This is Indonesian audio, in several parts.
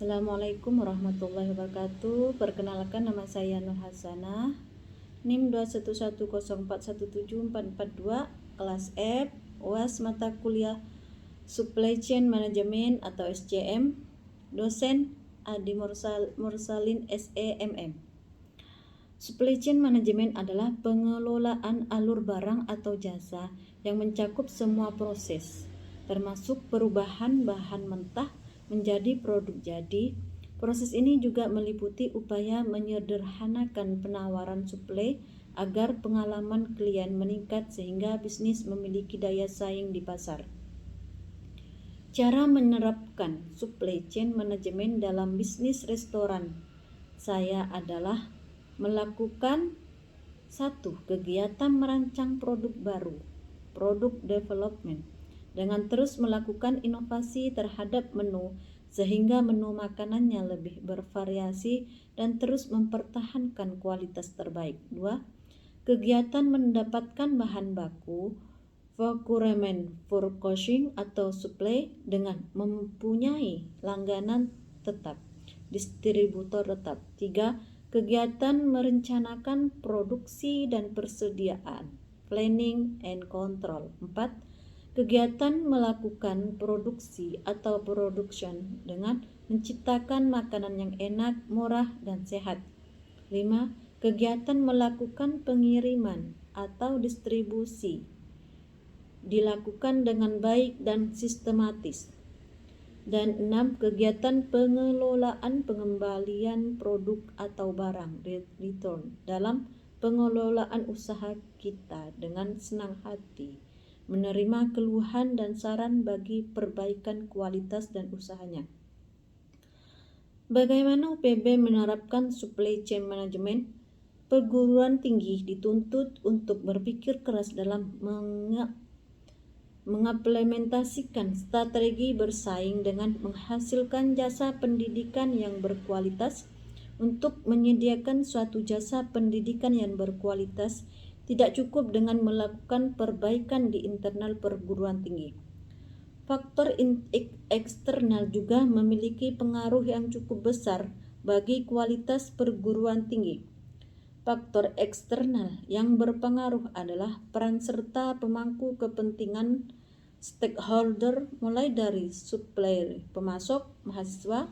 Assalamualaikum warahmatullahi wabarakatuh. Perkenalkan, nama saya Nur Hasanah, NIM 21104174442, kelas F, UAS mata kuliah Supply Chain Management atau SCM, dosen Adi Mursalin SEMM. Supply Chain Management adalah pengelolaan alur barang atau jasa yang mencakup semua proses, termasuk perubahan bahan mentah menjadi produk jadi. Proses ini juga meliputi upaya menyederhanakan penawaran suplai agar pengalaman klien meningkat sehingga bisnis memiliki daya saing di pasar. Cara menerapkan supply chain management dalam bisnis restoran saya adalah melakukan 1. Kegiatan merancang produk baru, product development, dengan terus melakukan inovasi terhadap menu sehingga menu makanannya lebih bervariasi dan terus mempertahankan kualitas terbaik. 2. Kegiatan mendapatkan bahan baku, procurement, purchasing atau supply dengan mempunyai langganan tetap, distributor tetap. 3. Kegiatan merencanakan produksi dan persediaan, planning and control. 4. Kegiatan melakukan produksi atau production dengan menciptakan makanan yang enak, murah, dan sehat. 5. Kegiatan melakukan pengiriman atau distribusi dilakukan dengan baik dan sistematis. Dan 6. Kegiatan pengelolaan pengembalian produk atau barang, return, dalam pengelolaan usaha kita dengan senang hati menerima keluhan dan saran bagi perbaikan kualitas dan usahanya. Bagaimana UPB menerapkan supply chain management? Perguruan tinggi dituntut untuk berpikir keras dalam mengimplementasikan strategi bersaing dengan menghasilkan jasa pendidikan yang berkualitas. Untuk menyediakan suatu jasa pendidikan yang berkualitas, tidak cukup dengan melakukan perbaikan di internal perguruan tinggi. Faktor eksternal juga memiliki pengaruh yang cukup besar bagi kualitas perguruan tinggi. Faktor eksternal yang berpengaruh adalah peran serta pemangku kepentingan stakeholder, mulai dari supplier, pemasok, mahasiswa,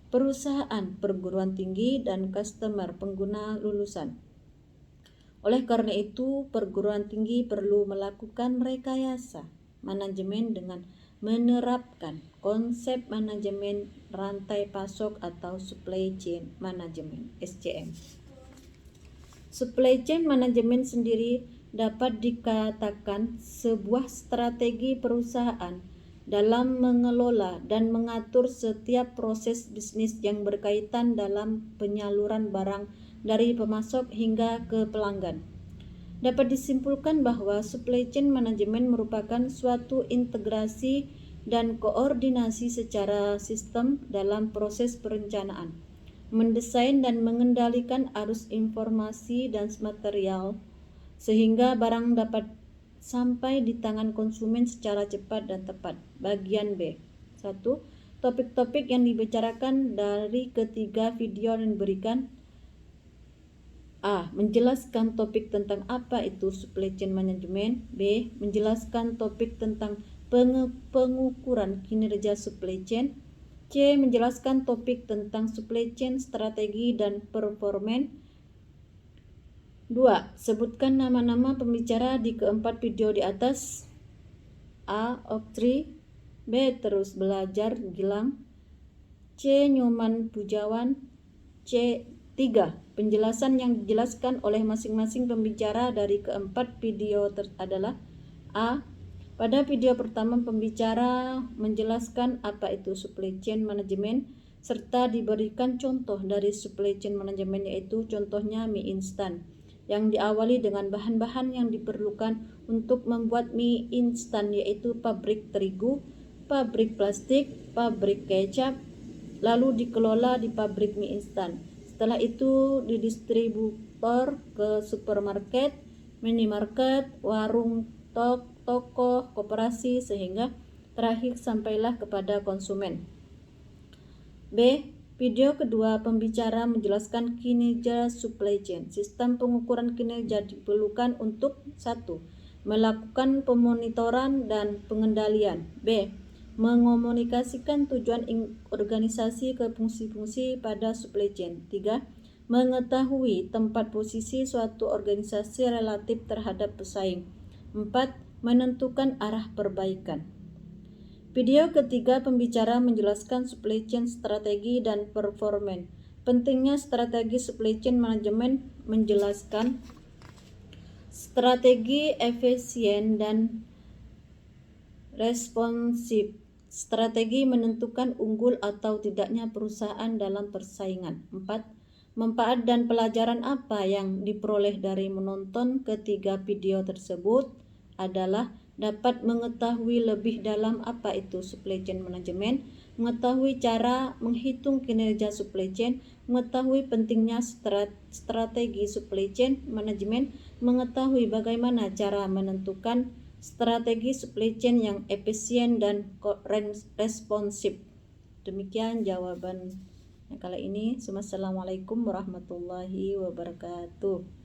perusahaan, perguruan tinggi, dan customer, pengguna lulusan. Oleh karena itu, perguruan tinggi perlu melakukan rekayasa manajemen dengan menerapkan konsep manajemen rantai pasok atau supply chain management (SCM). Supply chain management sendiri dapat dikatakan sebuah strategi perusahaan dalam mengelola dan mengatur setiap proses bisnis yang berkaitan dalam penyaluran barang dari pemasok hingga ke pelanggan. Dapat disimpulkan bahwa supply chain management merupakan suatu integrasi dan koordinasi secara sistem dalam proses perencanaan, mendesain dan mengendalikan arus informasi dan material sehingga barang dapat sampai di tangan konsumen secara cepat dan tepat. Bagian B. 1. Topik-topik yang dibicarakan dari ketiga video yang diberikan. A. Menjelaskan topik tentang apa itu supply chain management. B. Menjelaskan topik tentang pengukuran kinerja supply chain. C. Menjelaskan topik tentang supply chain strategi dan performance. 2. Sebutkan nama-nama pembicara di keempat video di atas. A. Oktri. B. Terus Belajar Gilang. C. Nyoman Pujawan. C. 3. Penjelasan yang dijelaskan oleh masing-masing pembicara dari keempat video adalah A. Pada video pertama, pembicara menjelaskan apa itu supply chain management serta diberikan contoh dari supply chain management, yaitu contohnya mie instan yang diawali dengan bahan-bahan yang diperlukan untuk membuat mie instan, yaitu pabrik terigu, pabrik plastik, pabrik kecap, lalu dikelola di pabrik mie instan. Setelah itu didistributor ke supermarket, minimarket, warung, toko, koperasi, sehingga terakhir sampailah kepada konsumen. B. Video kedua, pembicara menjelaskan kinerja supply chain. Sistem pengukuran kinerja diperlukan untuk 1. Melakukan pemonitoran dan pengendalian. B. Mengomunikasikan tujuan organisasi ke fungsi-fungsi pada supply chain. 3. Mengetahui tempat posisi suatu organisasi relatif terhadap pesaing. 4. Menentukan arah perbaikan. Video ketiga, pembicara menjelaskan supply chain strategi dan performan. Pentingnya strategi supply chain manajemen, menjelaskan strategi efisien dan responsif. Strategi menentukan unggul atau tidaknya perusahaan dalam persaingan. 4. Manfaat dan pelajaran apa yang diperoleh dari menonton ketiga video tersebut adalah dapat mengetahui lebih dalam apa itu supply chain management, mengetahui cara menghitung kinerja supply chain, mengetahui pentingnya strategi supply chain management, mengetahui bagaimana cara menentukan strategi supply chain yang efisien dan responsif. Demikian jawaban kali ini. Wassalamualaikum warahmatullahi wabarakatuh.